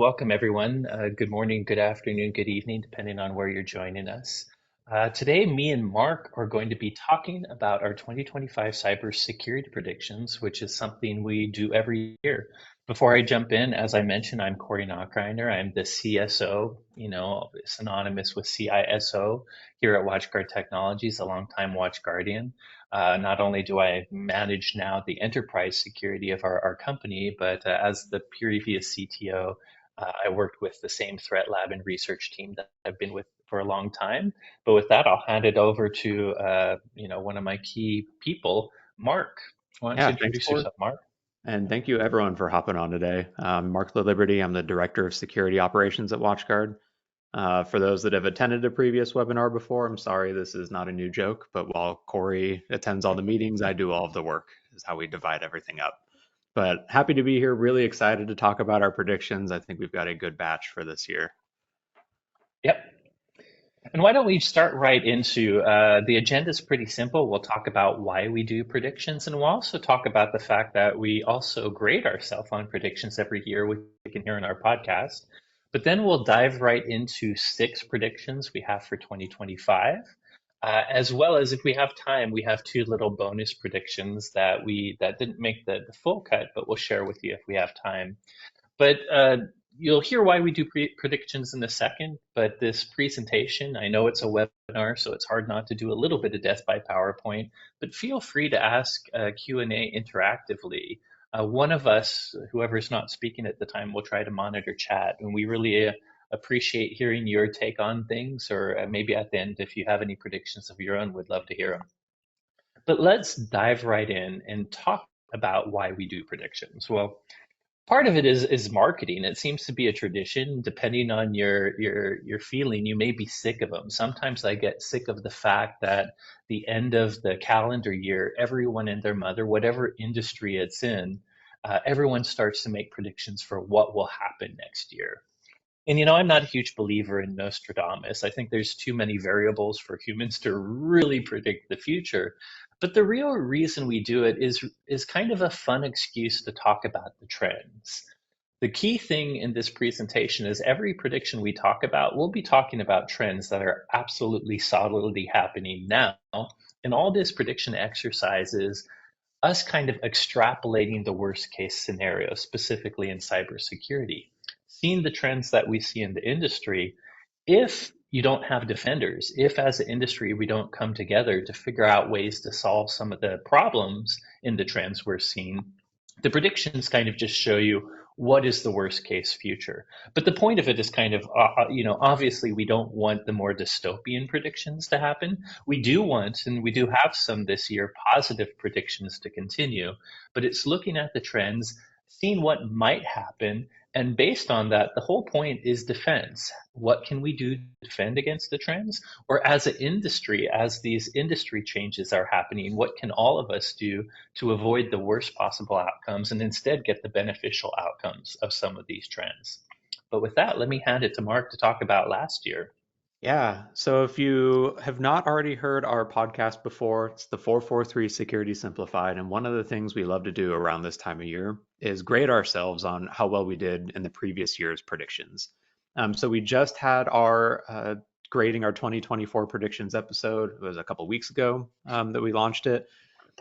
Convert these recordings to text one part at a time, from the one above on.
welcome everyone. Good morning, good afternoon, good evening, depending on where you're joining us. Today, me and Mark are going to be talking about our 2025 cybersecurity predictions, which is something we do every year. Before I jump in, as I mentioned, I'm Corey Nachreiner. I'm the CSO, synonymous with CISO here at WatchGuard Technologies, a longtime WatchGuardian. Not only do I manage now the enterprise security of our company, but as the previous CTO, I worked with the same threat lab and research team that I've been with for a long time. But with that, I'll hand it over to one of my key people, Mark. Why don't Yeah, you thanks, introduce Cord. yourself, Mark? And thank you everyone for hopping on today. Marc Laliberte, I'm the Director of Security Operations at WatchGuard. For those that have attended a previous webinar before, I'm sorry this is not a new joke, but while Corey attends all the meetings, I do all of the work, is how we divide everything up. But happy to be here, really excited to talk about our predictions. I think we've got a good batch for this year. Yep. And why don't we start right into the agenda is pretty simple. We'll talk about why we do predictions, and we'll also talk about the fact that we also grade ourselves on predictions every year, which you can hear in our podcast. But then we'll dive right into 6 predictions we have for 2025. As well as if we have time, we have 2 little bonus predictions that didn't make the full cut, but we'll share with you if we have time. But you'll hear why we do predictions in a second. But this presentation, I know it's a webinar, so it's hard not to do a little bit of death by PowerPoint. But feel free to ask Q&A interactively. One of us, whoever's not speaking at the time, will try to monitor chat, and we really appreciate hearing your take on things. Or maybe at the end, if you have any predictions of your own, we'd love to hear them. But let's dive right in and talk about why we do predictions. Well, part of it is marketing. It seems to be a tradition. Depending on your feeling, you may be sick of them. Sometimes I get sick of the fact that the end of the calendar year, everyone and their mother, whatever industry it's in, everyone starts to make predictions for what will happen next year. And I'm not a huge believer in Nostradamus. I think there's too many variables for humans to really predict the future. But the real reason we do it is kind of a fun excuse to talk about the trends. The key thing in this presentation is every prediction we talk about, we'll be talking about trends that are absolutely solidly happening now. And all this prediction exercise is us kind of extrapolating the worst case scenario, specifically in cybersecurity. Seeing the trends that we see in the industry, if you don't have defenders, if as an industry we don't come together to figure out ways to solve some of the problems in the trends we're seeing, the predictions kind of just show you what is the worst case future. But the point of it is kind of, obviously we don't want the more dystopian predictions to happen. We do want, and we do have some this year, positive predictions to continue, but it's looking at the trends, seeing what might happen, and based on that, the whole point is defense. What can we do to defend against the trends? Or as an industry, as these industry changes are happening, what can all of us do to avoid the worst possible outcomes and instead get the beneficial outcomes of some of these trends? But with that, let me hand it to Mark to talk about last year. Yeah, so if you have not already heard our podcast before, it's the 443 Security Simplified. And one of the things we love to do around this time of year is grade ourselves on how well we did in the previous year's predictions. So we just had our grading our 2024 predictions episode. It was a couple weeks ago that we launched it.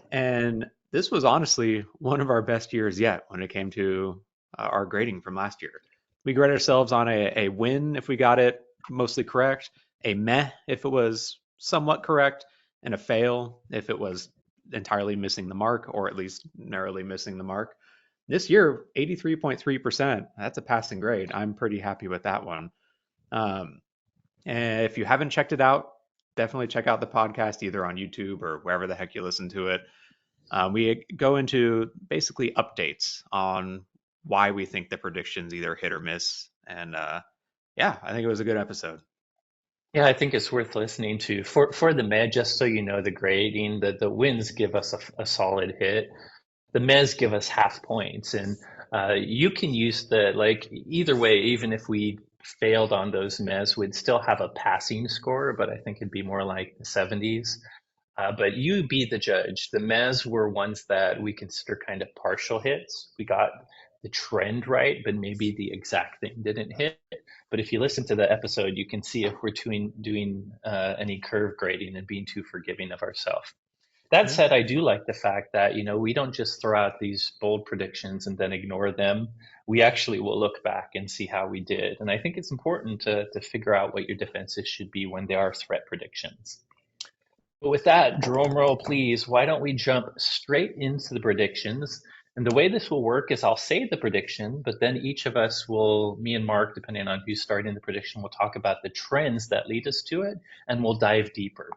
And this was honestly one of our best years yet when it came to our grading from last year. We grade ourselves on a win if we got it mostly correct, a meh if it was somewhat correct, and a fail if it was entirely missing the mark or at least narrowly missing the mark. This year, 83.3%, that's a passing grade. I'm pretty happy with that one. And if you haven't checked it out, definitely check out the podcast either on YouTube or wherever the heck you listen to it. We go into basically updates on why we think the predictions either hit or miss. And yeah, I think it was a good episode. Yeah, I think it's worth listening to. For the med, just so you know, the grading, the wins give us a solid hit. The mes give us half points, and you can use either way. Even if we failed on those mes, we'd still have a passing score, but I think it'd be more like the 70s. But you be the judge. The mes were ones that we consider kind of partial hits. We got the trend right, but maybe the exact thing didn't hit. But if you listen to the episode, you can see if we're doing any curve grading and being too forgiving of ourselves. That Yeah. said, I do like the fact that, we don't just throw out these bold predictions and then ignore them. We actually will look back and see how we did. And I think it's important to figure out what your defenses should be when they are threat predictions. But with that, drum roll, please, why don't we jump straight into the predictions? And the way this will work is I'll say the prediction, but then each of us will, me and Mark, depending on who's starting the prediction, will talk about the trends that lead us to it, and we'll dive deeper.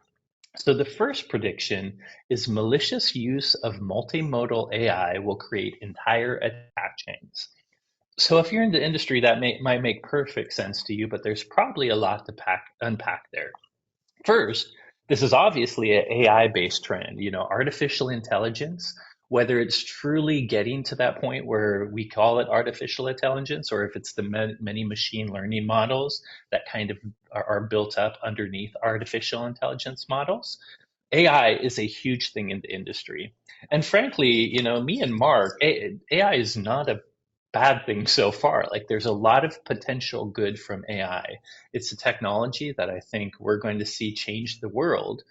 So the first prediction is malicious use of multimodal AI will create entire attack chains. So if you're in the industry, that might make perfect sense to you, but there's probably a lot to unpack there. First, this is obviously an AI-based trend, artificial intelligence, whether it's truly getting to that point where we call it artificial intelligence, or if it's the many machine learning models that kind of are built up underneath artificial intelligence models. AI is a huge thing in the industry. And frankly, me and Mark, AI is not a bad thing so far. Like there's a lot of potential good from AI. It's a technology that I think we're going to see change the world.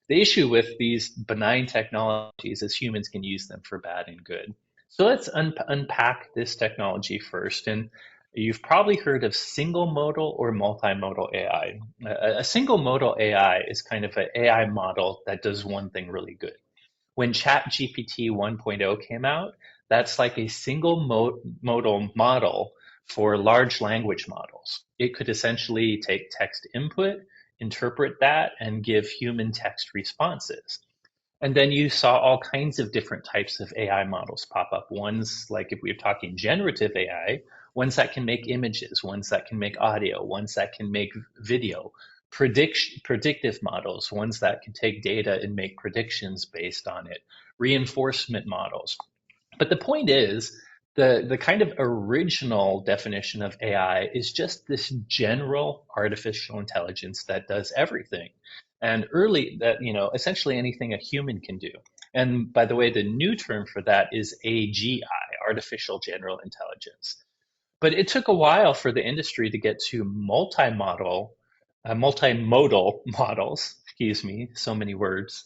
The issue with these benign technologies is humans can use them for bad and good. So let's unpack this technology first. And you've probably heard of single modal or multimodal AI. A single modal AI is kind of an AI model that does one thing really good. When ChatGPT 1.0 came out, that's like a single modal model for large language models. It could essentially take text input, interpret that, and give human text responses. And then you saw all kinds of different types of AI models pop up. Ones like if we're talking generative AI, ones that can make images, ones that can make audio, ones that can make video, predictive models, ones that can take data and make predictions based on it, reinforcement models. But the point is, the kind of original definition of AI is just this general artificial intelligence that does everything. And early that, essentially anything a human can do. And by the way, the new term for that is AGI, artificial general intelligence. But it took a while for the industry to get to multimodal models, excuse me, so many words,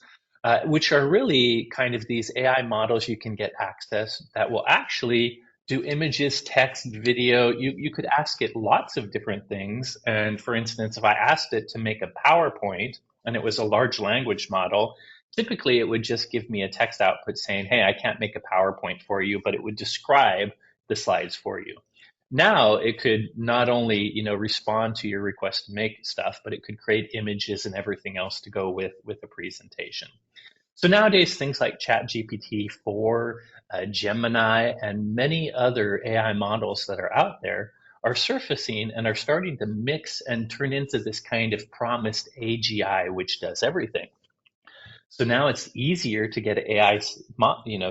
which are really kind of these AI models you can get access that will actually do images, text, video. You could ask it lots of different things. And for instance, if I asked it to make a PowerPoint and it was a large language model, typically it would just give me a text output saying, hey, I can't make a PowerPoint for you, but it would describe the slides for you. Now it could not only, respond to your request to make stuff, but it could create images and everything else to go with the presentation. So nowadays, things like ChatGPT 4, Gemini, and many other AI models that are out there are surfacing and are starting to mix and turn into this kind of promised AGI, which does everything. So now it's easier to get an AI,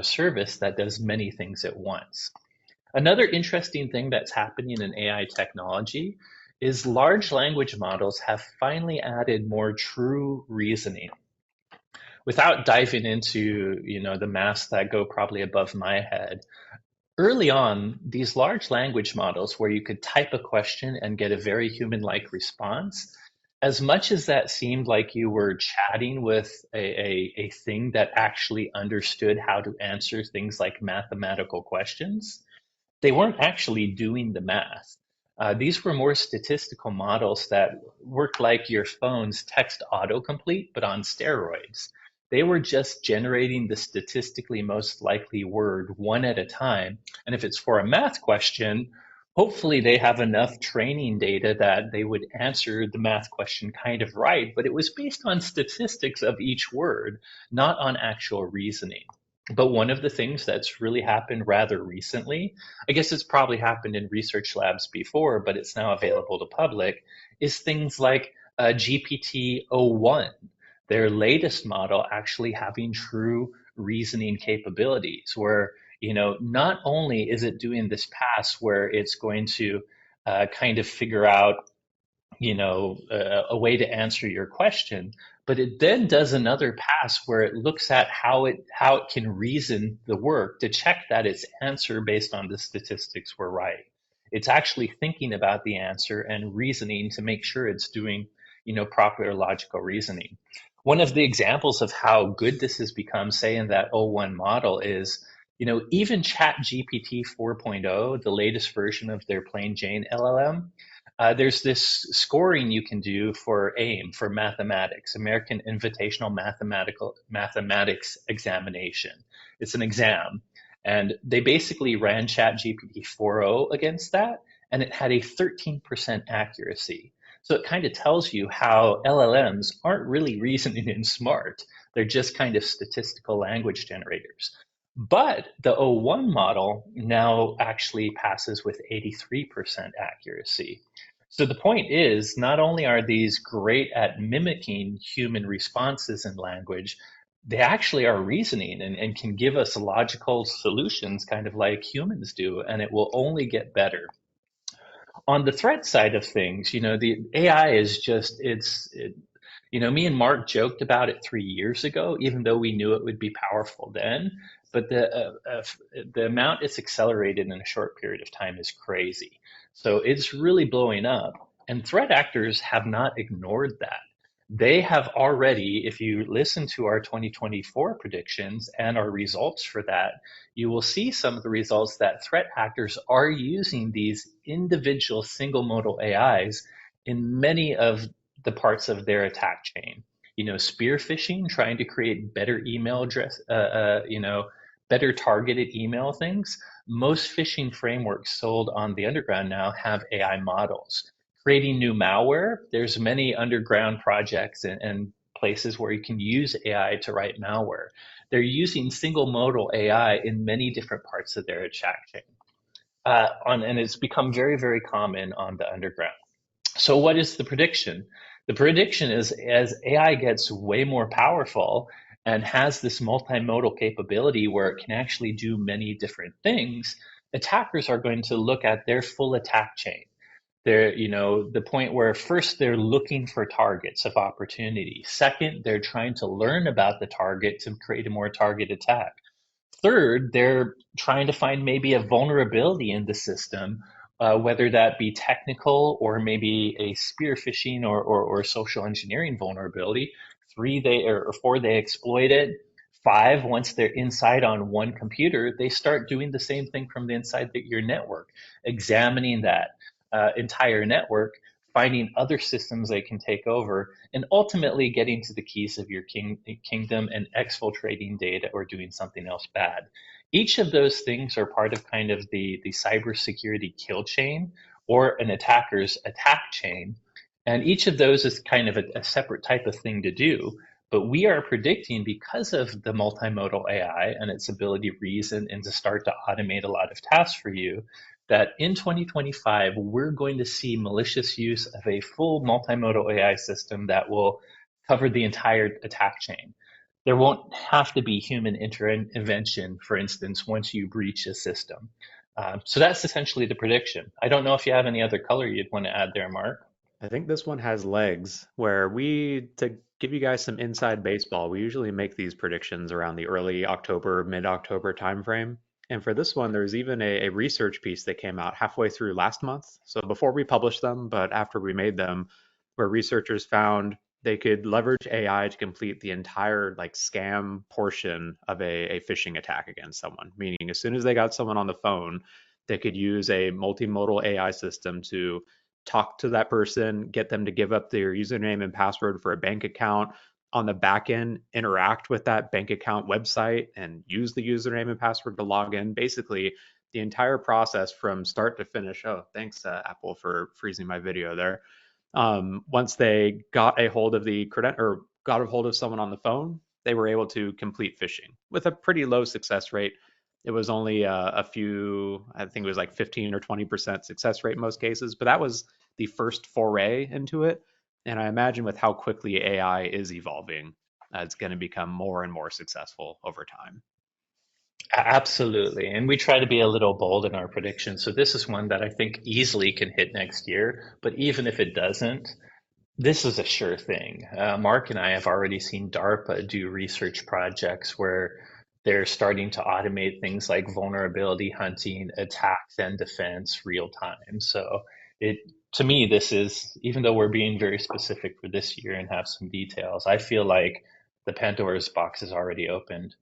service that does many things at once. Another interesting thing that's happening in AI technology is large language models have finally added more true reasoning. Without diving into, the maths that go probably above my head, early on, these large language models where you could type a question and get a very human-like response, as much as that seemed like you were chatting with a thing that actually understood how to answer things like mathematical questions, they weren't actually doing the math. These were more statistical models that worked like your phone's text autocomplete, but on steroids. They were just generating the statistically most likely word one at a time. And if it's for a math question, hopefully they have enough training data that they would answer the math question kind of right. But it was based on statistics of each word, not on actual reasoning. But one of the things that's really happened rather recently, I guess it's probably happened in research labs before, but it's now available to public, is things like GPT-01, their latest model actually having true reasoning capabilities, where not only is it doing this pass where it's going to kind of figure out a way to answer your question, but it then does another pass where it looks at how it can reason the work to check that its answer based on the statistics were right. It's actually thinking about the answer and reasoning to make sure it's doing, proper logical reasoning. One of the examples of how good this has become, say in that O1 model, is even Chat GPT 4.0, the latest version of their plain Jane LLM, there's this scoring you can do for AIM, for mathematics, American Invitational Mathematics Examination. It's an exam. And they basically ran ChatGPT 4.0 against that, and it had a 13% accuracy. So it kind of tells you how LLMs aren't really reasoning and smart. They're just kind of statistical language generators. But the O1 model now actually passes with 83% accuracy. So the point is, not only are these great at mimicking human responses in language, they actually are reasoning and can give us logical solutions kind of like humans do, and it will only get better. On the threat side of things, the AI is just, me and Marc joked about it 3 years ago, even though we knew it would be powerful then. But the amount it's accelerated in a short period of time is crazy. So it's really blowing up. And threat actors have not ignored that. They have already, if you listen to our 2024 predictions and our results for that, you will see some of the results that threat actors are using these individual single modal AIs in many of the parts of their attack chain. Spear phishing, trying to create better email address, better targeted email things. Most phishing frameworks sold on the underground now have AI models. Creating new malware, there's many underground projects and places where you can use AI to write malware. They're using single modal AI in many different parts of their attack chain. And it's become very, very common on the underground. So what is the prediction? The prediction is as AI gets way more powerful and has this multimodal capability where it can actually do many different things, attackers are going to look at their full attack chain. They're, the point where first they're looking for targets of opportunity. Second, they're trying to learn about the target to create a more targeted attack. Third, they're trying to find maybe a vulnerability in the system, whether that be technical or maybe a spear phishing or social engineering vulnerability. Four, they exploit it. Five, once they're inside on one computer, they start doing the same thing from the inside your network, examining that entire network, finding other systems they can take over, and ultimately getting to the keys of your kingdom and exfiltrating data or doing something else bad. Each of those things are part of kind of the cybersecurity kill chain or an attacker's attack chain. And each of those is kind of a separate type of thing to do. But we are predicting because of the multimodal AI and its ability to reason and to start to automate a lot of tasks for you, that in 2025, we're going to see malicious use of a full multimodal AI system that will cover the entire attack chain. There won't have to be human intervention, for instance, once you breach a system. So that's essentially the prediction. I don't know if you have any other color you'd want to add there, Marc. I think this one has legs where to give you guys some inside baseball, we usually make these predictions around the early October, mid-October timeframe. And for this one, there's even a research piece that came out halfway through last month. So before we published them, but after we made them, where researchers found they could leverage AI to complete the entire like scam portion of a phishing attack against someone. Meaning as soon as they got someone on the phone, they could use a multimodal AI system to talk to that person, get them to give up their username and password for a bank account, on the back end, interact with that bank account website and use the username and password to log in. Basically, the entire process from start to finish. Oh, thanks, Apple, for freezing my video there. Once they got a hold of the credit or got a hold of someone on the phone, they were able to complete phishing with a pretty low success rate. It was only a few, I think it was like 15 or 20% success rate in most cases, but that was the first foray into it. And I imagine with how quickly AI is evolving, it's going to become more and more successful over time. Absolutely. And we try to be a little bold in our predictions. So this is one that I think easily can hit next year. But even if it doesn't, This is a sure thing. Mark and I have already seen DARPA do research projects where they're starting to automate things like vulnerability hunting, attacks, and defense real time. So it, to me, this is, even though we're being very specific for this year and have some details, I feel like the Pandora's box is already opened.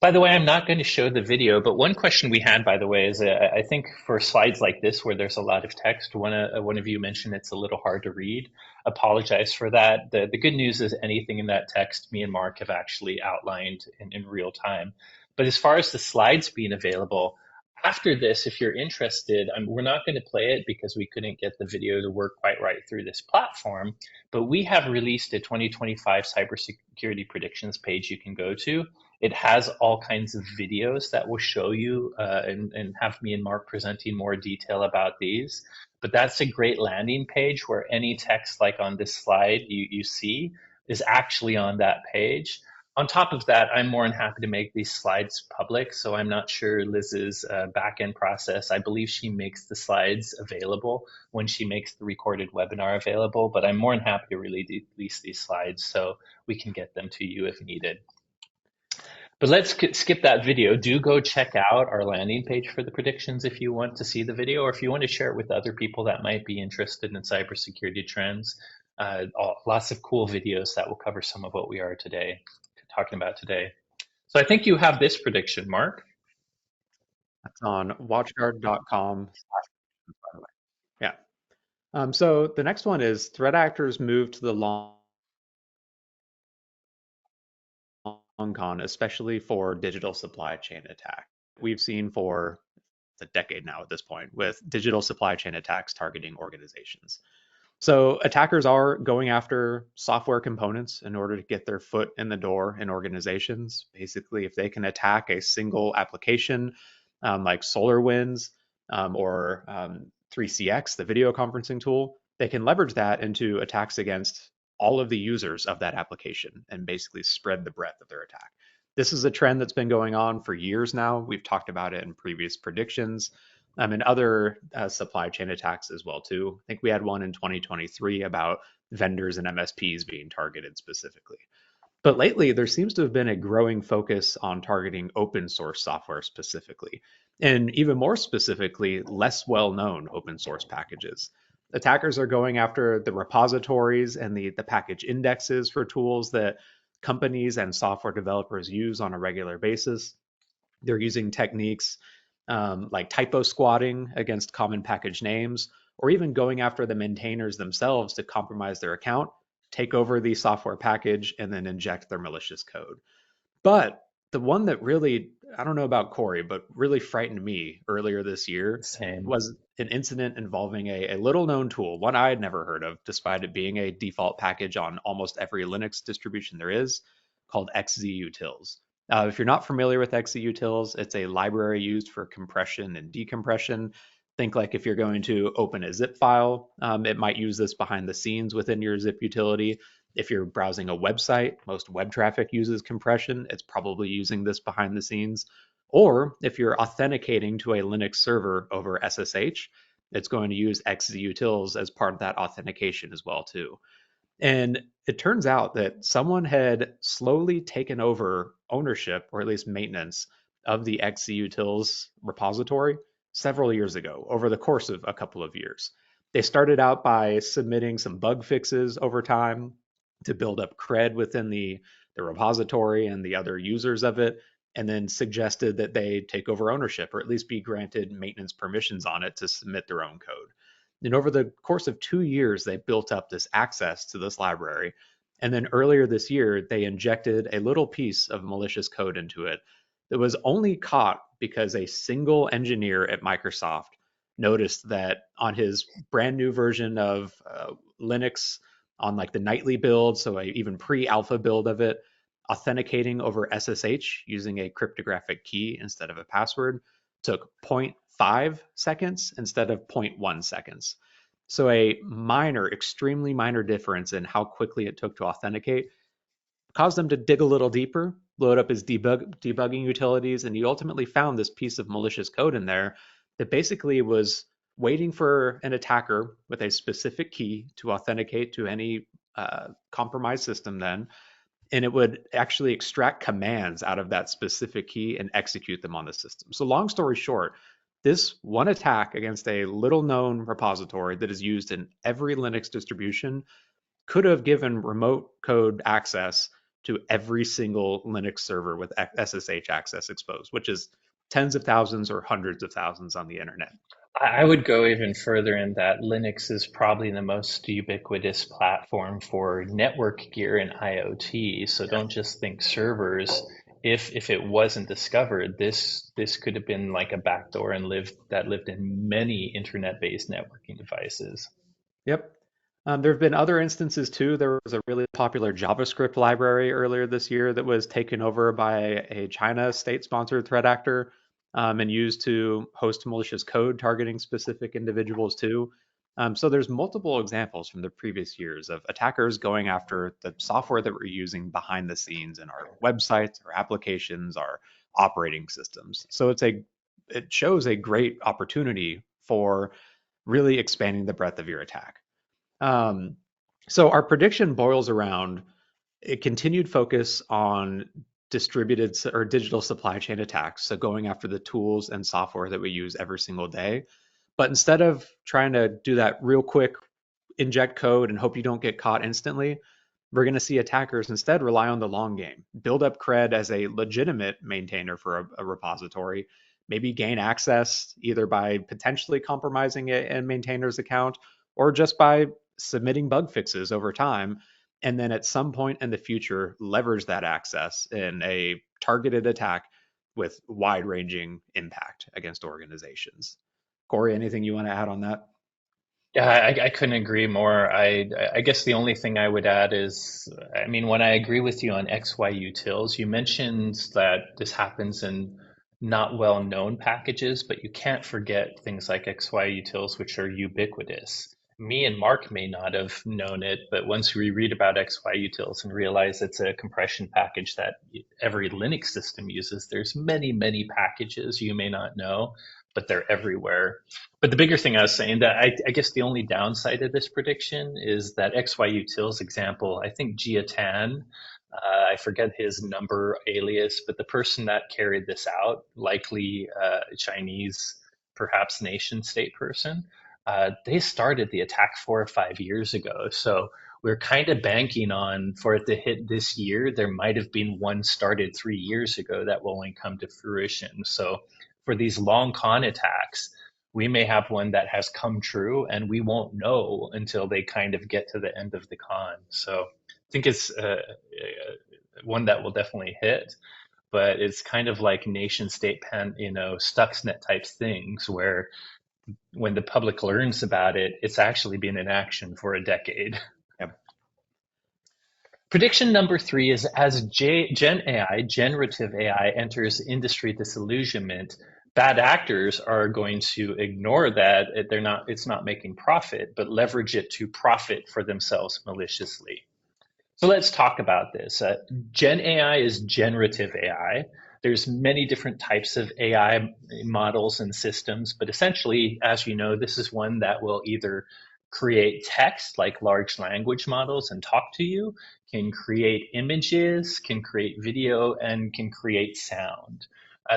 By the way, I'm not going to show the video, but one question we had, by the way, is I think for slides like this where there's a lot of text, one of you mentioned it's a little hard to read. Apologize for that. The good news is anything in that text, me and Mark have actually outlined in real time. But as far as the slides being available, after this, if you're interested, we're not going to play it because we couldn't get the video to work quite right through this platform. But we have released a 2025 cybersecurity predictions page you can go to. It has all kinds of videos that will show you and have me and Mark presenting more detail about these. But that's a great landing page where any text like on this slide you see is actually on that page. On top of that, I'm more than happy to make these slides public. So I'm not sure Liz's back end process. I believe she makes the slides available when she makes the recorded webinar available, but I'm more than happy to release these slides so we can get them to you if needed. But let's skip that video. Do go check out our landing page for the predictions if you want to see the video, or if you want to share it with other people that might be interested in cybersecurity trends. Lots of cool videos that will cover some of what we are talking about today. So I think you have this prediction, Mark. That's on watchguard.com. By the way. Yeah. So the next one is threat actors move to the long con, especially for digital supply chain attack. We've seen for a decade now at this point with digital supply chain attacks targeting organizations. So attackers are going after software components in order to get their foot in the door in organizations. Basically, if they can attack a single application like SolarWinds or 3CX, the video conferencing tool, they can leverage that into attacks against all of the users of that application and basically spread the breadth of their attack. This is a trend that's been going on for years now. We've talked about it in previous predictions and other supply chain attacks as well too. I think we had one in 2023 about vendors and MSPs being targeted specifically. But lately, there seems to have been a growing focus on targeting open source software specifically, and even more specifically, less well known open source packages. Attackers are going after the repositories and the package indexes for tools that companies and software developers use on a regular basis. They're using techniques like typo squatting against common package names, or even going after the maintainers themselves to compromise their account, take over the software package, and then inject their malicious code. But the one that really, I don't know about Corey, but really frightened me earlier this year Same. was an incident involving a little known tool, one I had never heard of, despite it being a default package on almost every Linux distribution there is, called xzutils. If you're not familiar with xzutils, it's a library used for compression and decompression. Think like if you're going to open a zip file, it might use this behind the scenes within your zip utility. If you're browsing a website, most web traffic uses compression. It's probably using this behind the scenes. Or if you're authenticating to a Linux server over SSH, it's going to use xzutils as part of that authentication as well too. And it turns out that someone had slowly taken over ownership, or at least maintenance, of the xzutils repository several years ago, over the course of a couple of years. They started out by submitting some bug fixes over time to build up cred within the repository and the other users of it, and then suggested that they take over ownership or at least be granted maintenance permissions on it to submit their own code. And over the course of 2 years, they built up this access to this library. And then earlier this year, they injected a little piece of malicious code into it that was only caught because a single engineer at Microsoft noticed that on his brand new version of Linux, on like the nightly build, so a even pre-alpha build of it, authenticating over SSH using a cryptographic key instead of a password took 0.5 seconds instead of 0.1 seconds. So a minor, extremely minor difference in how quickly it took to authenticate caused them to dig a little deeper, load up his debugging utilities, and he ultimately found this piece of malicious code in there that basically was waiting for an attacker with a specific key to authenticate to any compromised system then, and it would actually extract commands out of that specific key and execute them on the system. So long story short, this one attack against a little known repository that is used in every Linux distribution could have given remote code access to every single Linux server with SSH access exposed, which is tens of thousands or hundreds of thousands on the internet. I would go even further in that Linux is probably the most ubiquitous platform for network gear and IoT. So don't just think servers. If it wasn't discovered, this could have been like a backdoor and lived in many internet-based networking devices. Yep. There have been other instances too. There was a really popular JavaScript library earlier this year that was taken over by a China state-sponsored threat actor and used to host malicious code targeting specific individuals too. So there's multiple examples from the previous years of attackers going after the software that we're using behind the scenes in our websites, our applications, our operating systems. So it shows a great opportunity for really expanding the breadth of your attack. Um, so our prediction boils around a continued focus on distributed or digital supply chain attacks. So going after the tools and software that we use every single day. But instead of trying to do that real quick, inject code and hope you don't get caught instantly, we're going to see attackers instead rely on the long game, build up cred as a legitimate maintainer for a repository, maybe gain access either by potentially compromising a maintainer's account or just by submitting bug fixes over time. And then at some point in the future, leverage that access in a targeted attack with wide ranging impact against organizations. Corey, anything you want to add on that? Yeah, I couldn't agree more. I guess the only thing I would add is, I mean, when I agree with you on XY utils, you mentioned that this happens in not well known packages, but you can't forget things like XY utils, which are ubiquitous. Me and Mark may not have known it, but once we read about XY utils and realize it's a compression package that every Linux system uses, there's many, many packages you may not know, but they're everywhere. But the bigger thing I was saying that I guess the only downside of this prediction is that XY utils example. I think Jiatan, I forget his number alias, but the person that carried this out, likely Chinese, perhaps nation state person, they started the attack 4 or 5 years ago. So we're kind of banking on for it to hit this year. There might have been one started 3 years ago that will only come to fruition. So for these long con attacks, we may have one that has come true and we won't know until they kind of get to the end of the con. So I think it's one that will definitely hit, but it's kind of like nation state Stuxnet type things where when the public learns about it, it's actually been in action for a decade. Yep. Prediction number 3 is as Gen AI, generative AI, enters industry disillusionment, bad actors are going to ignore that it's not making profit, but leverage it to profit for themselves maliciously. So let's talk about this. Gen AI is generative AI. There's many different types of AI models and systems, but essentially, as you know, this is one that will either create text like large language models and talk to you, can create images, can create video, and can create sound.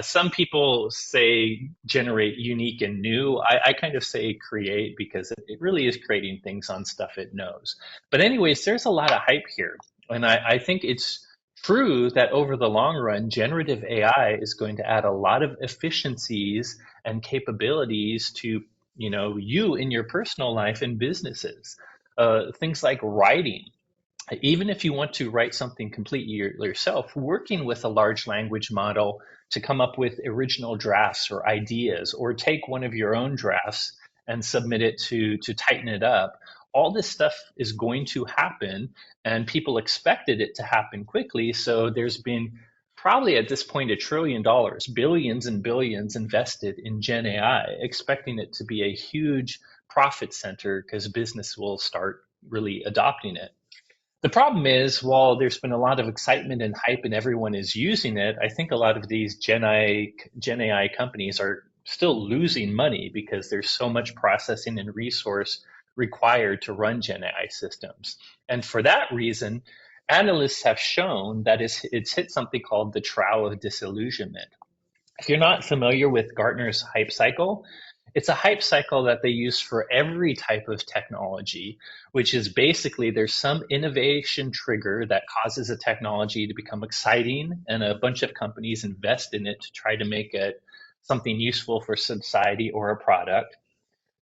Some people say generate unique and new. I kind of say create because it really is creating things on stuff it knows. But anyways, there's a lot of hype here. And I think it's true that over the long run, generative AI is going to add a lot of efficiencies and capabilities to you in your personal life and businesses. Things like writing. Even if you want to write something completely yourself, working with a large language model to come up with original drafts or ideas, or take one of your own drafts and submit it to tighten it up. All this stuff is going to happen, and people expected it to happen quickly. So there's been probably at this point $1 trillion, billions and billions invested in Gen AI, expecting it to be a huge profit center because business will start really adopting it. The problem is, while there's been a lot of excitement and hype and everyone is using it, I think a lot of these Gen AI companies are still losing money because there's so much processing and resource required to run Gen AI systems. And for that reason, analysts have shown that it's hit something called the trough of disillusionment. If you're not familiar with Gartner's hype cycle, it's a hype cycle that they use for every type of technology, which is basically there's some innovation trigger that causes a technology to become exciting, and a bunch of companies invest in it to try to make it something useful for society or a product.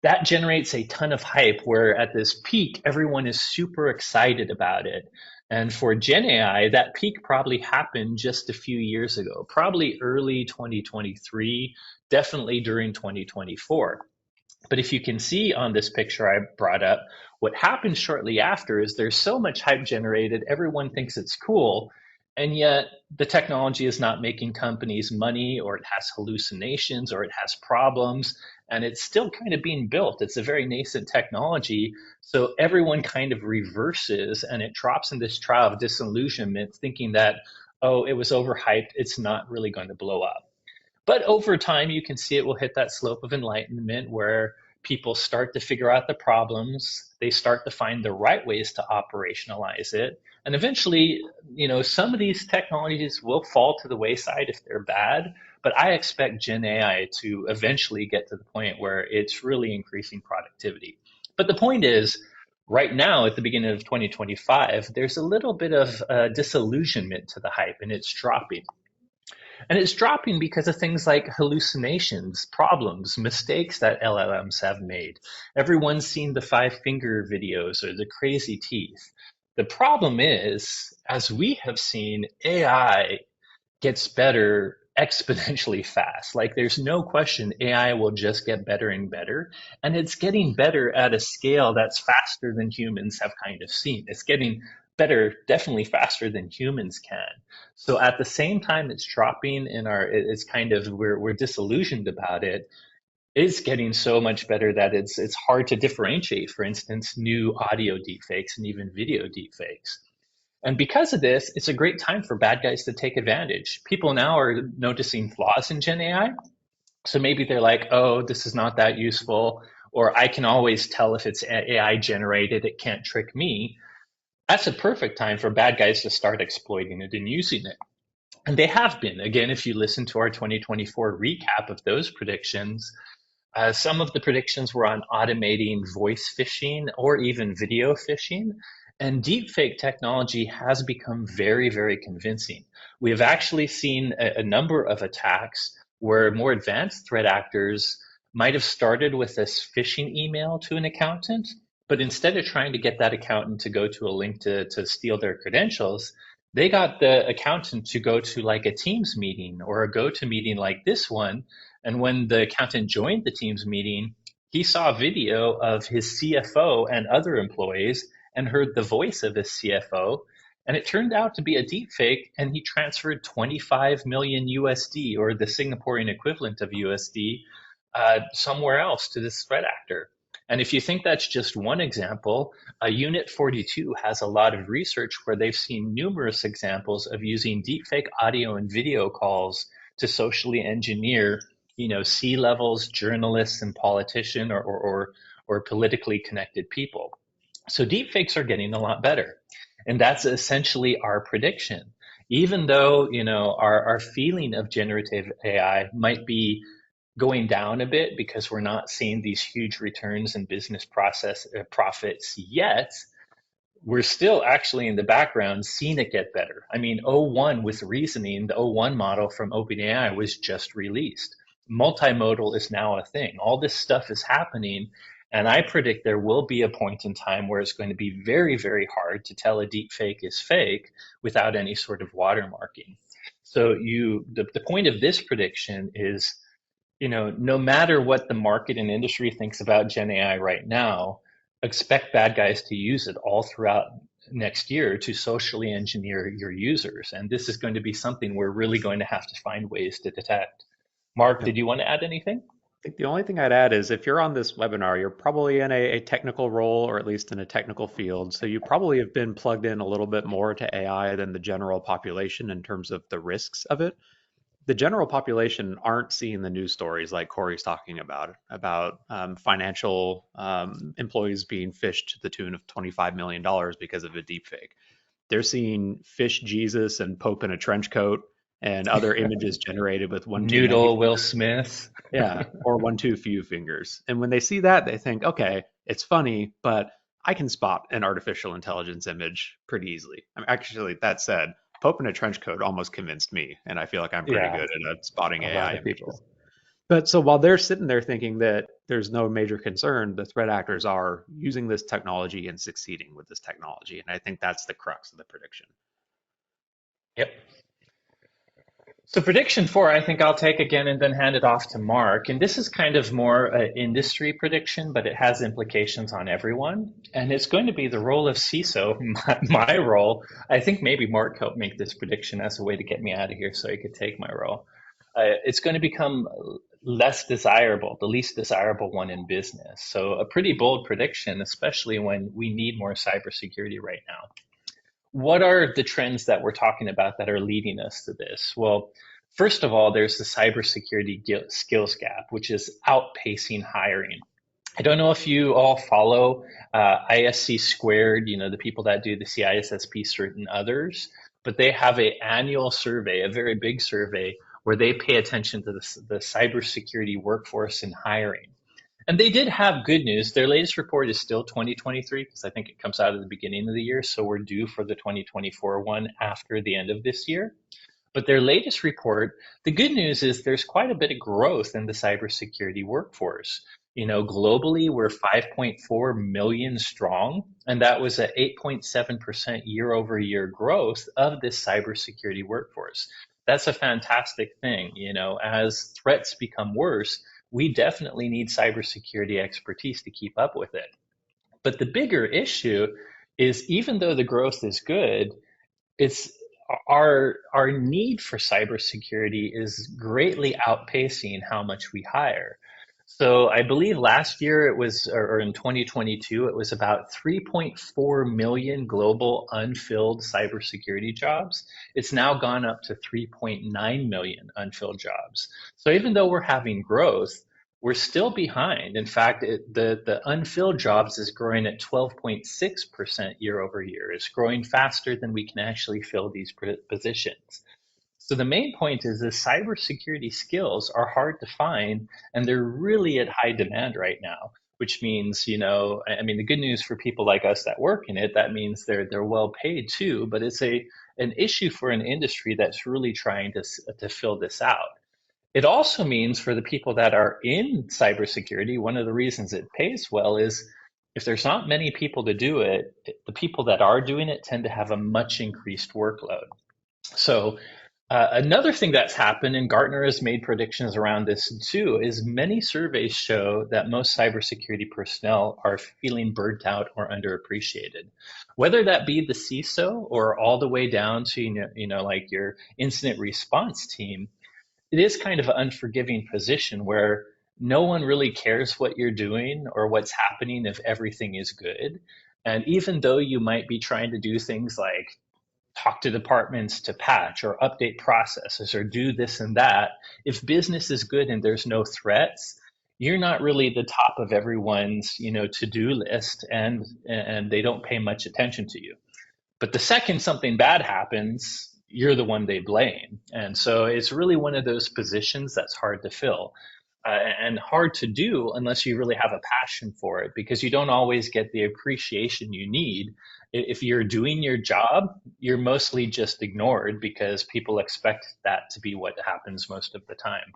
That generates a ton of hype where at this peak, everyone is super excited about it. And for Gen AI, that peak probably happened just a few years ago, probably early 2023, definitely during 2024. But if you can see on this picture I brought up, what happens shortly after is there's so much hype generated, everyone thinks it's cool, and yet the technology is not making companies money, or it has hallucinations, or it has problems, and it's still kind of being built. It's a very nascent technology, so everyone kind of reverses, and it drops in this trial of disillusionment, thinking that, oh, it was overhyped, it's not really going to blow up. But over time, you can see it will hit that slope of enlightenment where people start to figure out the problems, they start to find the right ways to operationalize it. And eventually, some of these technologies will fall to the wayside if they're bad. But I expect Gen AI to eventually get to the point where it's really increasing productivity. But the point is, right now, at the beginning of 2025, there's a little bit of disillusionment to the hype, and it's dropping. And it's dropping because of things like hallucinations, problems, mistakes that LLMs have made. Everyone's seen the five finger videos or the crazy teeth. The problem is, as we have seen, AI gets better exponentially fast. Like there's no question AI will just get better and better. And it's getting better at a scale that's faster than humans have kind of seen. It's getting better, definitely faster than humans can. So at the same time it's dropping in it's kind of, we're disillusioned about it. It's getting so much better that it's hard to differentiate, for instance, new audio deepfakes and even video deepfakes. And because of this, it's a great time for bad guys to take advantage. People now are noticing flaws in Gen AI. So maybe they're like, oh, this is not that useful, or I can always tell if it's AI generated, it can't trick me. That's a perfect time for bad guys to start exploiting it and using it. And they have been. Again, if you listen to our 2024 recap of those predictions, some of the predictions were on automating voice phishing or even video phishing. And deepfake technology has become very, very convincing. We have actually seen a number of attacks where more advanced threat actors might have started with this phishing email to an accountant, but instead of trying to get that accountant to go to a link to steal their credentials, they got the accountant to go to like a Teams meeting or a GoToMeeting like this one. And when the accountant joined the Teams meeting, he saw a video of his CFO and other employees and heard the voice of his CFO. And it turned out to be a deep fake, and he transferred 25 million USD, or the Singaporean equivalent of USD, somewhere else to this threat actor. And if you think that's just one example, Unit 42 has a lot of research where they've seen numerous examples of using deepfake audio and video calls to socially engineer, C-levels, journalists, and politicians, or politically connected people. So deepfakes are getting a lot better. And that's essentially our prediction. Even though, our feeling of generative AI might be going down a bit because we're not seeing these huge returns in business process profits yet, we're still actually in the background seeing it get better. I mean, O1 with reasoning, the O1 model from OpenAI was just released. Multimodal is now a thing. All this stuff is happening. And I predict there will be a point in time where it's going to be very, very hard to tell a deep fake is fake without any sort of watermarking. So the point of this prediction is, no matter what the market and industry thinks about Gen AI right now, expect bad guys to use it all throughout next year to socially engineer your users. And this is going to be something we're really going to have to find ways to detect. Marc, Yep. did you want to add anything? I think the only thing I'd add is if you're on this webinar, you're probably in a technical role or at least in a technical field. So you probably have been plugged in a little bit more to AI than the general population in terms of the risks of it. the general population aren't seeing the news stories like Corey's talking about financial employees being phished to the tune of $25 million because of a deepfake. They're seeing fish Jesus and Pope in a trench coat and other images generated with one too many Noodle Will fingers. Smith. Yeah, or one too few fingers. And when they see that, they think, okay, it's funny, but I can spot an artificial intelligence image pretty easily. I mean, actually, that said, Pope in a trench coat almost convinced me, and I feel like I'm pretty Yeah, good at spotting a lot AI of images. people. But so while they're sitting there thinking that there's no major concern, the threat actors are using this technology and succeeding with this technology. And I think that's the crux of the prediction. Yep. So prediction four, I think I'll take again and then hand it off to Mark. And this is kind of more an industry prediction, but it has implications on everyone. And it's going to be the role of CISO, my role. I think maybe Mark helped make this prediction as a way to get me out of here so he could take my role. It's going to become less desirable, the least desirable one in business. So a pretty bold prediction, especially when we need more cybersecurity right now. What are the trends that we're talking about that are leading us to this? Well, first of all, there's the cybersecurity skills gap, which is outpacing hiring. I don't know if you all follow ISC squared, the people that do the CISSP cert and others, but they have an annual survey, a very big survey, where they pay attention to the cybersecurity workforce and hiring. And they did have good news. Their latest report is still 2023 because I think it comes out at the beginning of the year. So we're due for the 2024 one after the end of this year. But their latest report, the good news is there's quite a bit of growth in the cybersecurity workforce. Globally, we're 5.4 million strong, and that was an 8.7% year over year growth of this cybersecurity workforce. That's a fantastic thing. As threats become worse, we definitely need cybersecurity expertise to keep up with it. But the bigger issue is even though the growth is good, it's our need for cybersecurity is greatly outpacing how much we hire. So I believe last year it was, or in 2022, it was about 3.4 million global unfilled cybersecurity jobs. It's now gone up to 3.9 million unfilled jobs. So even though we're having growth, we're still behind. In fact, the unfilled jobs is growing at 12.6% year over year. It's growing faster than we can actually fill these positions. So the main point is that cybersecurity skills are hard to find and they're really at high demand right now, which means, I mean, the good news for people like us that work in it, that means they're well paid too, but it's an issue for an industry that's really trying to fill this out. It also means for the people that are in cybersecurity, one of the reasons it pays well is if there's not many people to do it, the people that are doing it tend to have a much increased workload. So another thing that's happened, and Gartner has made predictions around this too, is many surveys show that most cybersecurity personnel are feeling burnt out or underappreciated. Whether that be the CISO or all the way down to like your incident response team, it is kind of an unforgiving position where no one really cares what you're doing or what's happening if everything is good. And even though you might be trying to do things like talk to departments to patch or update processes or do this and that, if business is good and there's no threats, you're not really the top of everyone's to-do list, and they don't pay much attention to you. But the second something bad happens, you're the one they blame. And so it's really one of those positions that's hard to fill and hard to do unless you really have a passion for it, because you don't always get the appreciation you need. If you're doing your job, you're mostly just ignored because people expect that to be what happens most of the time.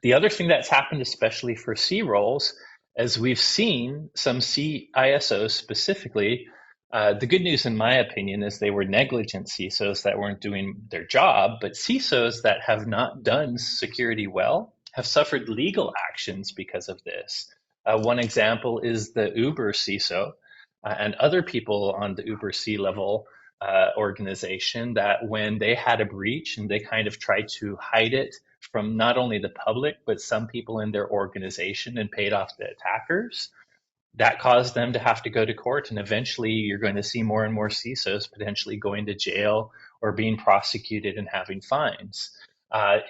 The other thing that's happened, especially for C roles, as we've seen some CISOs specifically, the good news, in my opinion, is they were negligent CISOs that weren't doing their job, but CISOs that have not done security well have suffered legal actions because of this. One example is the Uber CISO and other people on the Uber C-level organization that when they had a breach and they kind of tried to hide it from not only the public, but some people in their organization and paid off the attackers, that caused them to have to go to court. And eventually you're going to see more and more CISOs potentially going to jail or being prosecuted and having fines.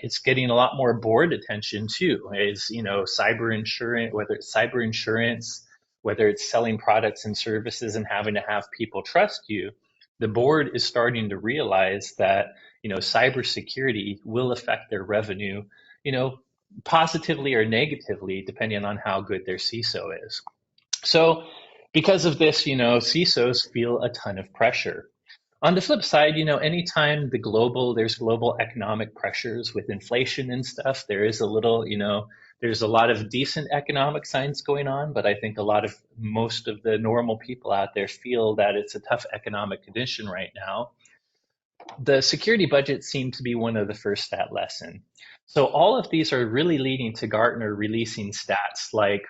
It's getting a lot more board attention too. Is cyber insurance, whether it's selling products and services and having to have people trust you. The board is starting to realize that cybersecurity will affect their revenue, you know, positively or negatively, depending on how good their CISO is. So, because of this, CISOs feel a ton of pressure. On the flip side, anytime there's global economic pressures with inflation and stuff, there's a lot of decent economic signs going on, but I think most of the normal people out there feel that it's a tough economic condition right now. The security budgets seem to be one of the first that lesson. So all of these are really leading to Gartner releasing stats like,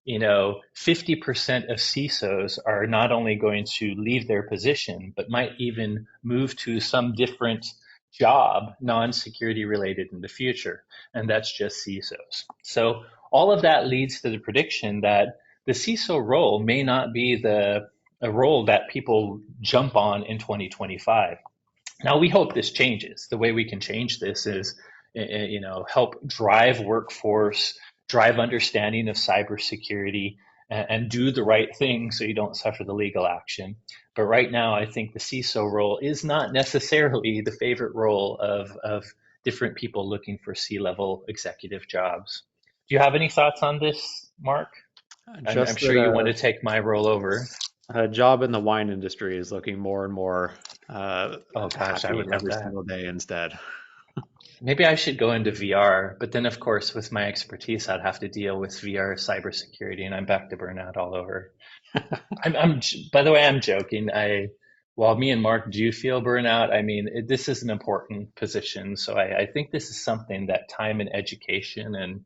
50% of CISOs are not only going to leave their position, but might even move to some different job, non-security related in the future. And that's just CISOs. So all of that leads to the prediction that the CISO role may not be a role that people jump on in 2025. Now, we hope this changes. The way we can change this is, help drive workforce, drive understanding of cybersecurity, and do the right thing so you don't suffer the legal action. But right now, I think the CISO role is not necessarily the favorite role of different people looking for C-level executive jobs. Do you have any thoughts on this, Mark? I'm Just sure that you want to take my role over. a job in the wine industry is looking more and more Oh gosh, I happy would love every that. single day instead. Maybe I should go into VR, but then of course, with my expertise, I'd have to deal with VR cybersecurity, and I'm back to burnout all over. By the way, I'm joking. While me and Mark do feel burnout, I mean, this is an important position. So I think this is something that time and education and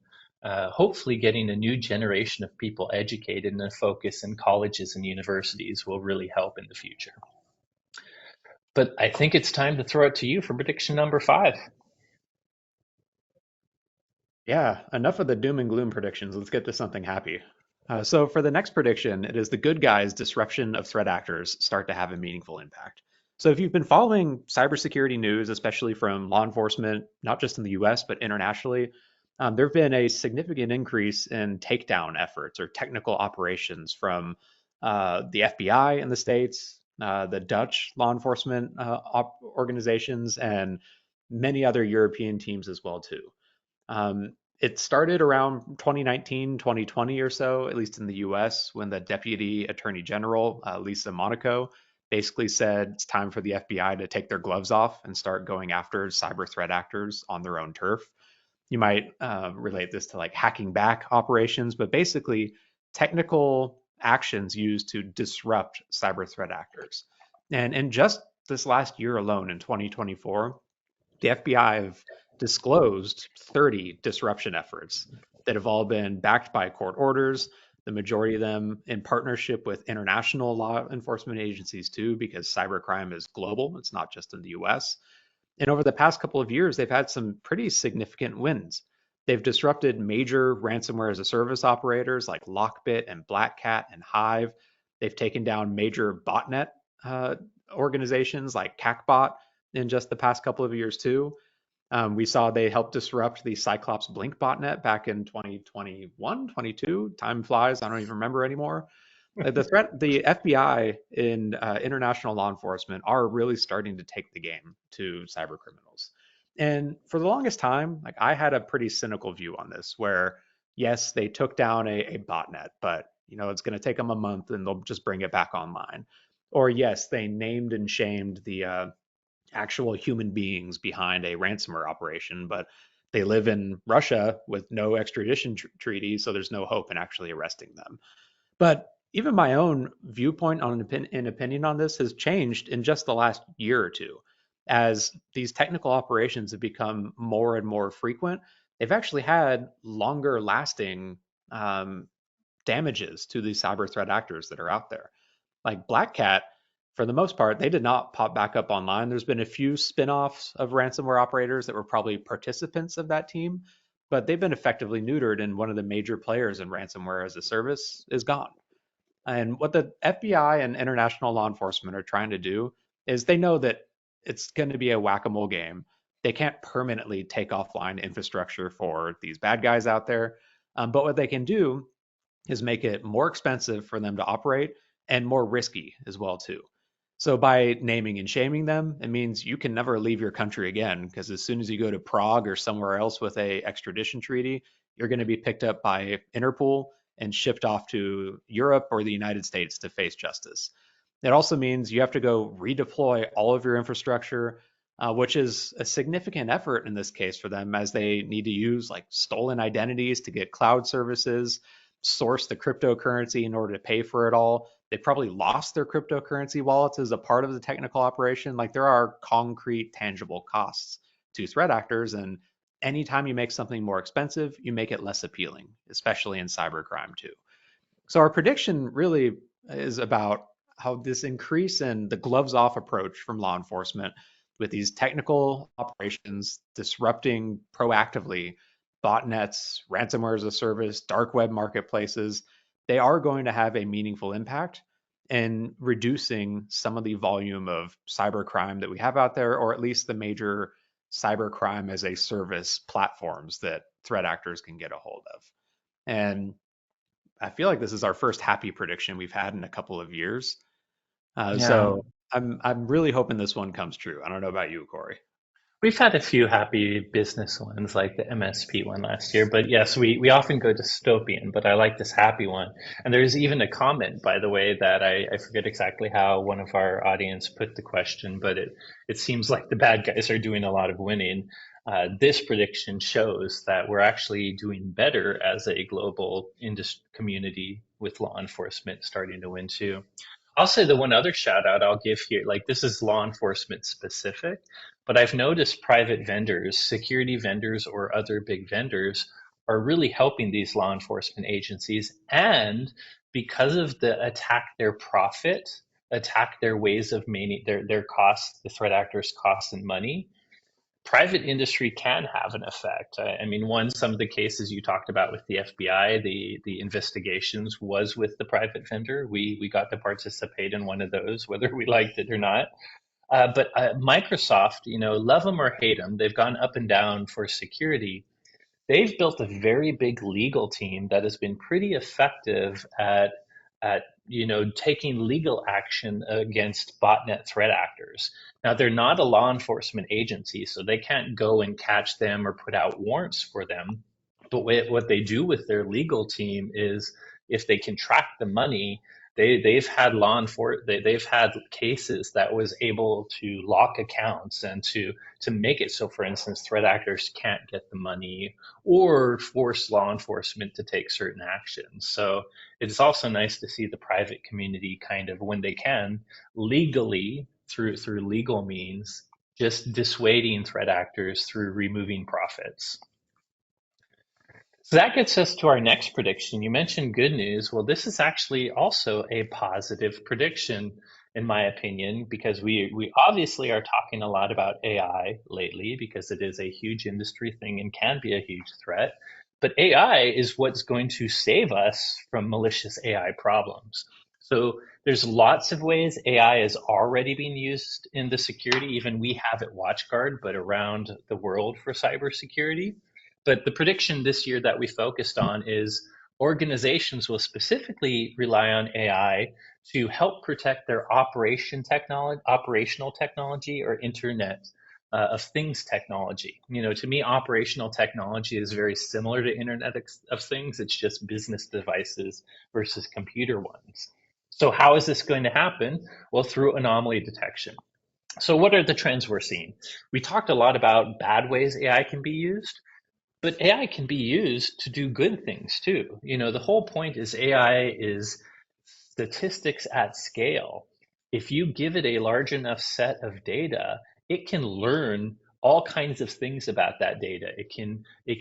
hopefully getting a new generation of people educated and a focus in colleges and universities will really help in the future. But I think it's time to throw it to you for prediction number 5. Yeah, enough of the doom and gloom predictions. Let's get to something happy. So for the next prediction, it is the good guys' disruption of threat actors start to have a meaningful impact. So if you've been following cybersecurity news, especially from law enforcement, not just in the US, but internationally, there have been a significant increase in takedown efforts or technical operations from the FBI in the States, the Dutch law enforcement organizations, and many other European teams as well too. It started around 2019, 2020 or so, at least in the US, when the Deputy Attorney General, Lisa Monaco, basically said it's time for the FBI to take their gloves off and start going after cyber threat actors on their own turf. You might relate this to like hacking back operations, but basically technical actions used to disrupt cyber threat actors. And in just this last year alone, in 2024, the FBI have disclosed 30 disruption efforts that have all been backed by court orders, the majority of them in partnership with international law enforcement agencies too, because cybercrime is global, it's not just in the US. And over the past couple of years, they've had some pretty significant wins. They've disrupted major ransomware as a service operators like Lockbit and Black Cat and Hive. They've taken down major botnet uh, organizations like CACBot in just the past couple of years too. We saw they helped disrupt the Cyclops Blink botnet back in 2021, 22. Time flies. I don't even remember anymore. The FBI and international law enforcement are really starting to take the game to cyber criminals. And for the longest time, like I had a pretty cynical view on this, where yes, they took down a botnet, but it's going to take them a month and they'll just bring it back online. Or yes, they named and shamed the actual human beings behind a ransomware operation, but they live in Russia with no extradition treaty, so there's no hope in actually arresting them. But even my own viewpoint on an opinion on this has changed in just the last year or two. As these technical operations have become more and more frequent, they've actually had longer lasting damages to these cyber threat actors that are out there. Like Black Cat, for the most part, they did not pop back up online. There's been a few spin-offs of ransomware operators that were probably participants of that team, but they've been effectively neutered, and one of the major players in ransomware as a service is gone. And what the FBI and international law enforcement are trying to do is they know that it's going to be a whack-a-mole game. they can't permanently take offline infrastructure for these bad guys out there. But what they can do is make it more expensive for them to operate and more risky as well too. So by naming and shaming them, it means you can never leave your country again, because as soon as you go to Prague or somewhere else with a extradition treaty, you're going to be picked up by Interpol and shipped off to Europe or the United States to face justice. It also means you have to go redeploy all of your infrastructure, which is a significant effort in this case for them, as they need to use like stolen identities to get cloud services, source the cryptocurrency in order to pay for it all. They probably lost their cryptocurrency wallets as a part of the technical operation. Like there are concrete, tangible costs to threat actors. And anytime you make something more expensive, you make it less appealing, especially in cybercrime too. So our prediction really is about how this increase in the gloves off approach from law enforcement with these technical operations disrupting proactively botnets, ransomware as a service, dark web marketplaces, they are going to have a meaningful impact in reducing some of the volume of cybercrime that we have out there, or at least the major cybercrime as a service platforms that threat actors can get a hold of. And I feel like this is our first happy prediction we've had in a couple of years. Yeah. So I'm really hoping this one comes true. I don't know about you, Corey. We've had a few happy business ones like the MSP one last year, but yes, we often go dystopian, but I like this happy one. And there's even a comment, by the way, that I forget exactly how one of our audience put the question, but it seems like the bad guys are doing a lot of winning. This prediction shows that we're actually doing better as a global industry community with law enforcement starting to win too. I'll say the one other shout out I'll give here, like this is law enforcement specific, but I've noticed private vendors, security vendors, or other big vendors are really helping these law enforcement agencies. And because of the attack their profit, attack their ways of their costs, the threat actors' costs and money, private industry can have an effect. I mean, some of the cases you talked about with the FBI, the investigations was with the private vendor. We got to participate in one of those, whether we liked it or not. But Microsoft, love them or hate them, they've gone up and down for security. They've built a very big legal team that has been pretty effective at taking legal action against botnet threat actors. Now they're not a law enforcement agency, so they can't go and catch them or put out warrants for them. But what they do with their legal team is, if they can track the money, they've had they've had cases that was able to lock accounts and to make it so, for instance, threat actors can't get the money or force law enforcement to take certain actions. So it's also nice to see the private community kind of, when they can, legally through legal means, just dissuading threat actors through removing profits. So that gets us to our next prediction. You mentioned good news. Well, this is actually also a positive prediction, in my opinion, because we obviously are talking a lot about AI lately because it is a huge industry thing and can be a huge threat. But AI is what's going to save us from malicious AI problems. So there's lots of ways AI is already being used in the security. Even we have at WatchGuard, but around the world for cybersecurity. But the prediction this year that we focused on is organizations will specifically rely on AI to help protect their operational technology, or Internet of Things technology. To me, operational technology is very similar to Internet of Things. It's just business devices versus computer ones. So how is this going to happen? Well, through anomaly detection. So what are the trends we're seeing? We talked a lot about bad ways AI can be used. But AI can be used to do good things too. The whole point is AI is statistics at scale. If you give it a large enough set of data, it can learn all kinds of things about that data. It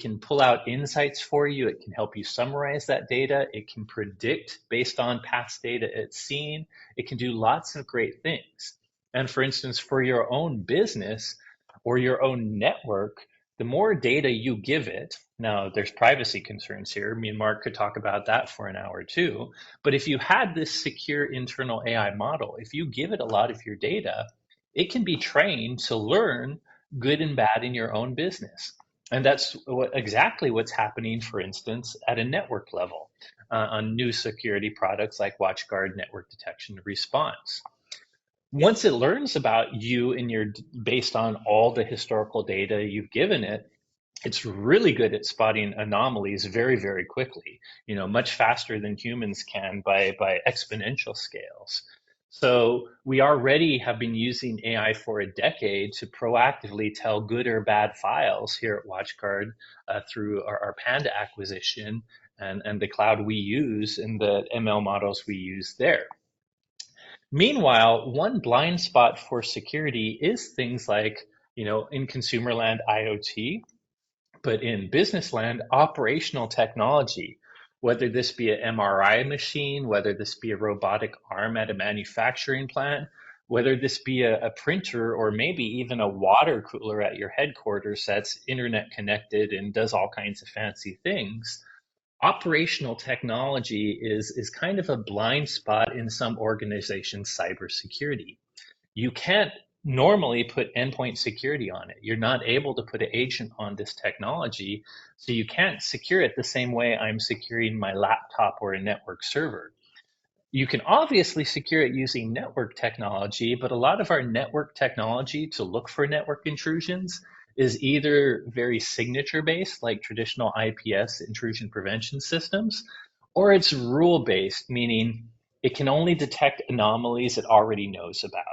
can pull out insights for you. It can help you summarize that data. It can predict based on past data it's seen. It can do lots of great things. And for instance, for your own business or your own network, the more data you give it, now there's privacy concerns here. Me and Marc could talk about that for an hour too. But if you had this secure internal AI model, if you give it a lot of your data, it can be trained to learn good and bad in your own business. And that's exactly what's happening, for instance, at a network level on new security products like WatchGuard network detection and response. Once it learns about you and your based on all the historical data you've given it, it's really good at spotting anomalies very, very quickly, much faster than humans can by exponential scales. So we already have been using AI for a decade to proactively tell good or bad files here at WatchGuard through our Panda acquisition and the cloud we use and the ML models we use there. Meanwhile, one blind spot for security is things like, in consumer land, IoT, but in business land, operational technology, whether this be an MRI machine, whether this be a robotic arm at a manufacturing plant, whether this be a printer or maybe even a water cooler at your headquarters that's internet connected and does all kinds of fancy things. Operational technology is kind of a blind spot in some organizations' cybersecurity. You can't normally put endpoint security on it. You're not able to put an agent on this technology, so you can't secure it the same way I'm securing my laptop or a network server. You can obviously secure it using network technology, but a lot of our network technology to look for network intrusions is either very signature based, like traditional IPS intrusion prevention systems, or it's rule based, meaning it can only detect anomalies it already knows about.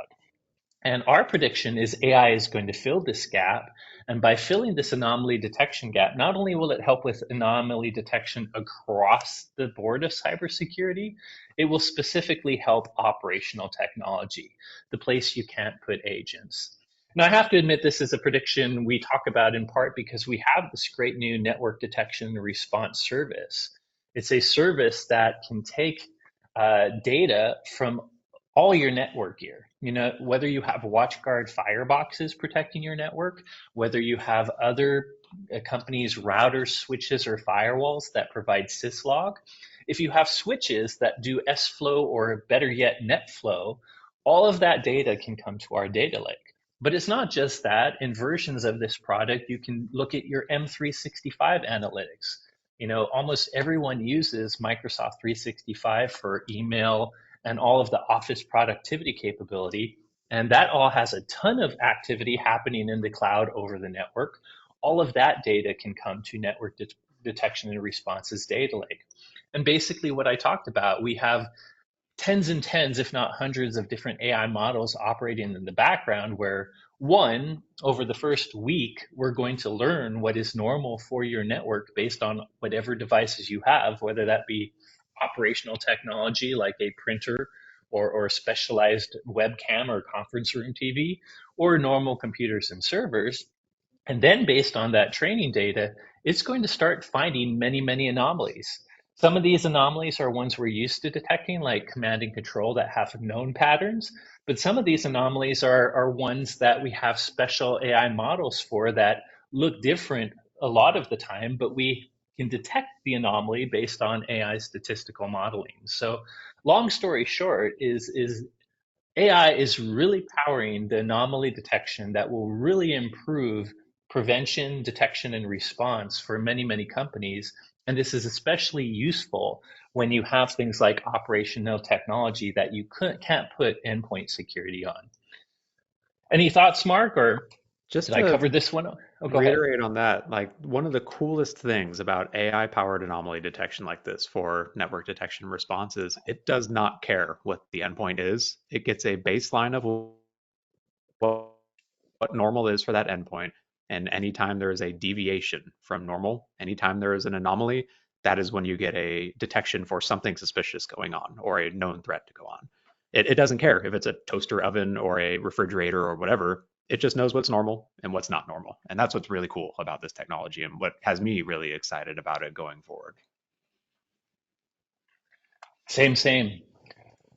And our prediction is AI is going to fill this gap. And by filling this anomaly detection gap, not only will it help with anomaly detection across the board of cybersecurity, it will specifically help operational technology, the place you can't put agents. Now, I have to admit, this is a prediction we talk about in part because we have this great new network detection and response service. It's a service that can take data from all your network gear. Whether you have WatchGuard fireboxes protecting your network, whether you have other companies' routers, switches, or firewalls that provide syslog, if you have switches that do S-flow or better yet, NetFlow, all of that data can come to our data lake. But it's not just that. In versions of this product, you can look at your M365 analytics. Almost everyone uses Microsoft 365 for email and all of the office productivity capability. And that all has a ton of activity happening in the cloud over the network. All of that data can come to network detection and responses data lake. And basically what I talked about, we have tens and tens, if not hundreds of different AI models operating in the background where one, over the first week, we're going to learn what is normal for your network based on whatever devices you have, whether that be operational technology like a printer or specialized webcam or conference room TV, or normal computers and servers. And then based on that training data, it's going to start finding many, many anomalies. Some of these anomalies are ones we're used to detecting, like command and control that have known patterns. But some of these anomalies are ones that we have special AI models for that look different a lot of the time, but we can detect the anomaly based on AI statistical modeling. So long story short is AI is really powering the anomaly detection that will really improve prevention, detection, and response for many, many companies. And this is especially useful when you have things like operational technology that you can't put endpoint security on. Any thoughts, Mark, or Just did I to cover this one? Oh, go ahead. reiterate on that, like one of the coolest things about AI powered anomaly detection like this for network detection responses, it does not care what the endpoint is. It gets a baseline of what, what normal is for that endpoint. And anytime there is a deviation from normal, anytime there is an anomaly, that is when you get a detection for something suspicious going on or a known threat to go on. It doesn't care if it's a toaster oven or a refrigerator or whatever. It just knows what's normal and what's not normal. And that's what's really cool about this technology and what has me really excited about it going forward. Same, same.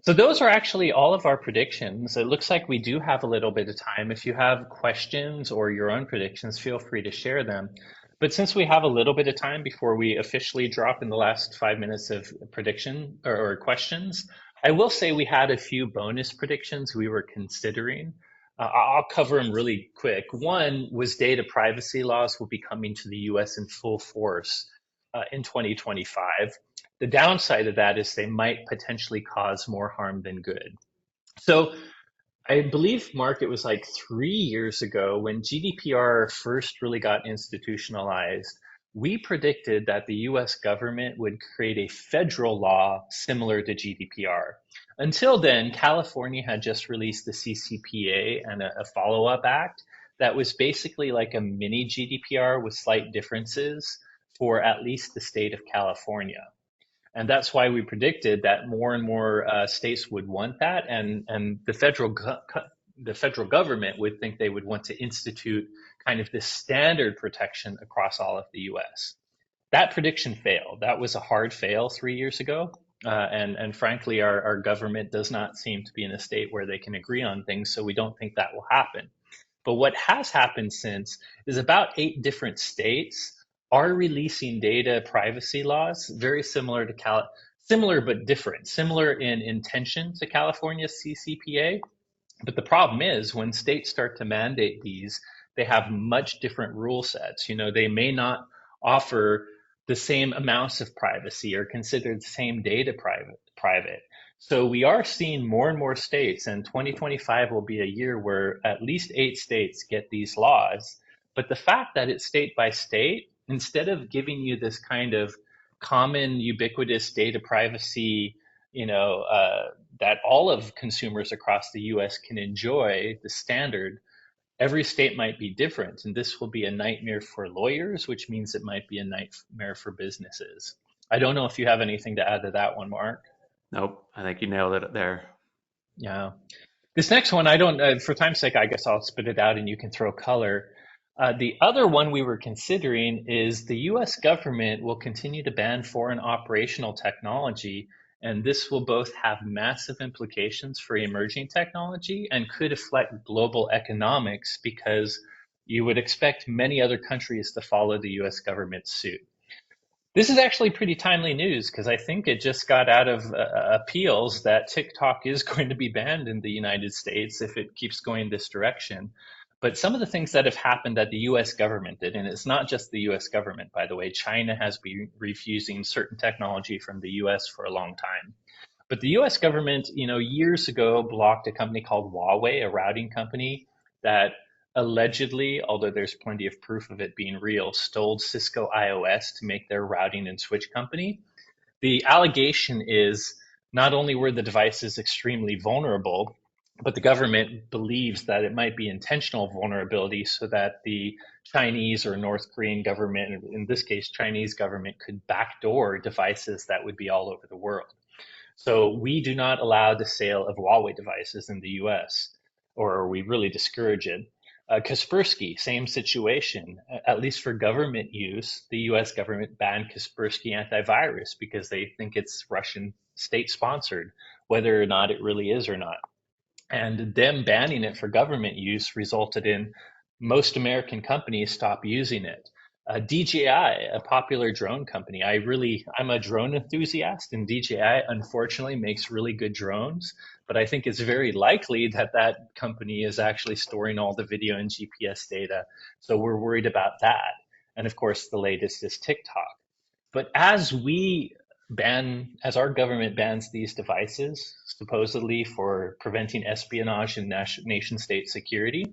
So those are actually all of our predictions. It looks like we do have a little bit of time. If you have questions or your own predictions, feel free to share them. But since we have a little bit of time before we officially drop in the last 5 minutes of prediction or questions, I will say we had a few bonus predictions we were considering. I'll cover them really quick. One was data privacy laws will be coming to the US in full force in 2025. The downside of that is they might potentially cause more harm than good. So I believe, Mark, it was like 3 years ago when GDPR first really got institutionalized. We predicted that the US government would create a federal law similar to GDPR. Until then, California had just released the CCPA and a follow up act that was basically like a mini GDPR with slight differences for at least the state of California. And that's why we predicted that more and more states would want that, and the federal government would think they would want to institute kind of this standard protection across all of the U.S. That prediction failed. That was a hard fail 3 years ago, and frankly, our government does not seem to be in a state where they can agree on things, so we don't think that will happen. But what has happened since is about 8 different states are releasing data privacy laws, very similar to similar but different, similar in intention to California's CCPA. But the problem is when states start to mandate these, they have much different rule sets. You know, they may not offer the same amounts of privacy or consider the same data private. So we are seeing more and more states, and 2025 will be a year where at least 8 states get these laws. But the fact that it's state by state, instead of giving you this kind of common ubiquitous data privacy, that all of consumers across the US can enjoy, the standard, every state might be different. And this will be a nightmare for lawyers, which means it might be a nightmare for businesses. I don't know if you have anything to add to that one, Mark. Nope, I think you nailed it there. Yeah. This next one, I don't, for time's sake, I guess I'll spit it out and you can throw color. The other one we were considering is the US government will continue to ban foreign operational technology, and this will both have massive implications for emerging technology and could affect global economics because you would expect many other countries to follow the US government's suit. This is actually pretty timely news because I think it just got out of appeals that TikTok is going to be banned in the United States if it keeps going this direction. But some of the things that have happened that the US government did, and it's not just the US government, by the way, China has been refusing certain technology from the US for a long time. But the US government, years ago blocked a company called Huawei, a routing company that allegedly, although there's plenty of proof of it being real, stole Cisco iOS to make their routing and switch company. The allegation is not only were the devices extremely vulnerable, but the government believes that it might be intentional vulnerability so that the Chinese or North Korean government, in this case, Chinese government, could backdoor devices that would be all over the world. So we do not allow the sale of Huawei devices in the US, or we really discourage it. Kaspersky, same situation. At least for government use, the US government banned Kaspersky antivirus because they think it's Russian state sponsored, whether or not it really is or not. And them banning it for government use resulted in most American companies stop using it. DJI, a popular drone company, I'm a drone enthusiast, and DJI unfortunately makes really good drones. But I think it's very likely that that company is actually storing all the video and GPS data. So we're worried about that. And of course, the latest is TikTok. But as our government bans these devices, supposedly for preventing espionage and nation state security,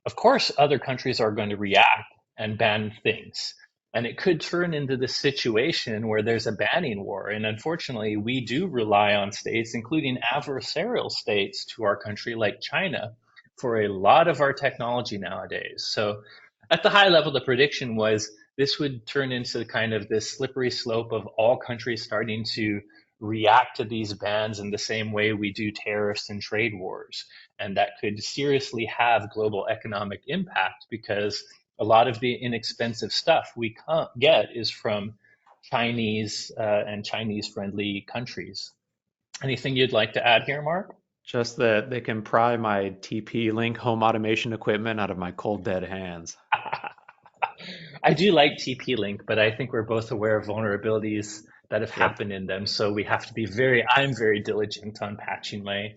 of course, other countries are going to react and ban things. And it could turn into this situation where there's a banning war. And unfortunately, we do rely on states, including adversarial states to our country like China, for a lot of our technology nowadays. So at the high level, the prediction was this would turn into kind of this slippery slope of all countries starting to react to these bans in the same way we do tariffs and trade wars. And that could seriously have global economic impact because a lot of the inexpensive stuff we get is from Chinese and Chinese friendly countries. Anything you'd like to add here, Mark? Just that they can pry my TP-Link home automation equipment out of my cold dead hands. I do like TP-Link, but I think we're both aware of vulnerabilities that have Yep. happened in them. So we have to be I'm very diligent on patching my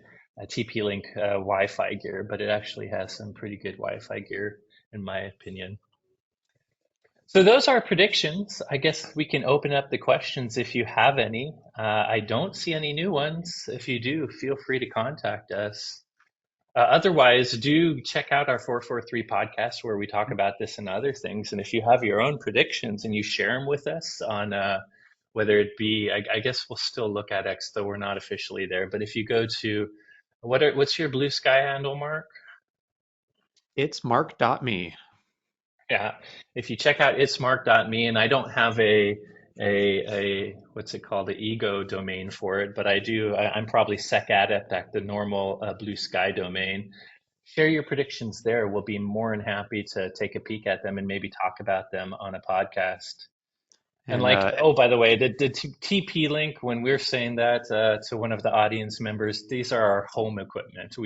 TP-Link Wi-Fi gear, but it actually has some pretty good Wi-Fi gear, in my opinion. So those are predictions. I guess we can open up the questions if you have any. I don't see any new ones. If you do, feel free to contact us. Otherwise, do check out our 443 podcast where we talk about this and other things. And if you have your own predictions and you share them with us on whether it be, I guess we'll still look at X, though we're not officially there. But if you go to what's your Blue Sky handle, Mark? It's mark.me. Yeah, if you check out itsmark.me, and I don't have a what's it called, the ego domain for it, but I'm probably sec adept at the normal Blue Sky domain. Share your predictions there. We'll be more than happy to take a peek at them and maybe talk about them on a podcast. And And oh, by the way, the TP link, when we're saying that to one of the audience members, these are our home equipment.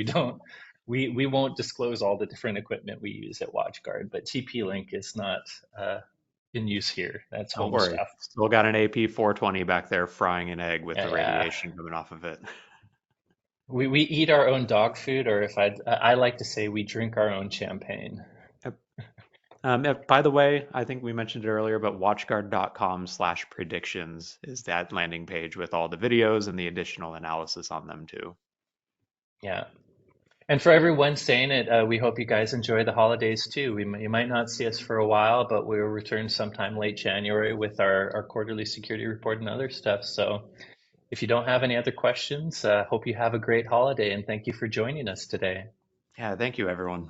We won't disclose all the different equipment we use at WatchGuard, but TP link is not in use here. That's don't home worry, stuff. still got an AP 420 back there frying an egg with the Yeah, radiation coming off of it. we eat our own dog food, or if I like to say we drink our own champagne. Yep. By the way, I think we mentioned it earlier, but watchguard.com/predictions is that landing page with all the videos and the additional analysis on them too. Yeah. And for everyone saying it, we hope you guys enjoy the holidays too. You might not see us for a while, but we'll return sometime late January with our quarterly security report and other stuff. So if you don't have any other questions, hope you have a great holiday and thank you for joining us today. Yeah, thank you, everyone.